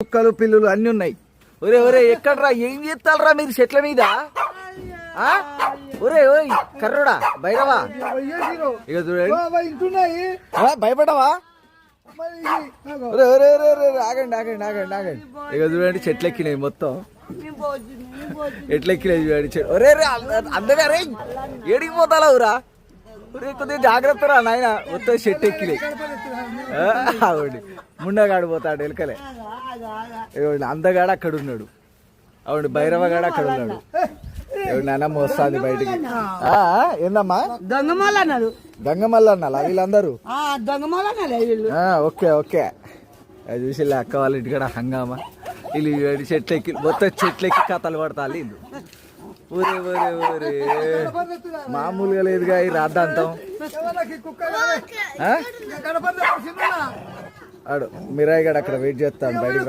కుక్కలు పిల్లులు అన్ని ఉన్నాయి. ఒరే ఒరే ఎక్కడరా, ఏం చేస్తారా మీరు చెట్ల మీద? ఒరే ఓయ్ కర్రోడా భైరవా, ఇక చూడండి భయపడవా? ఒరే ఒరే ఒరే ఆగండి ఆగండి ఆగండి ఆగండి. ఇక చూడండి చెట్లు ఎక్కినాయి మొత్తం. ఎట్లా ఎక్కినాయి చూడండి. ఒరే రే అందగారే ఏడికి పోతావురా? ఒరే కొద్దిగా జాగ్రత్త రా నాయన, మొత్తం చెట్టు ఎక్కినాయి. అవునండి ముండగాడు పోతాడు ఎలకలే. అందగాడు అక్కడ ఉన్నాడు. అవును భైరవగాడు అక్కడ ఉన్నాడు. నాన్నమ్మ వస్తుంది బయటికి. ఏందమ్మా దొంగమల్ల అన్నారు. గంగమల్ల అన్నాలా వీళ్ళందరూ? Okay okay. అది చూసి అక్క వాళ్ళ ఇంటికాడ హంగామా. వీళ్ళు చెట్లు ఎక్కి మొత్తం చెట్లు ఎక్కి కథలు పడతారు వీళ్ళు. ఊరే ఊరే ఊరే మామూలుగా లేదుగా ఈ రాద్దాంతం. ఆడు మిరాయి గడ అక్కడ వెయిట్ చేస్తాను బయటికి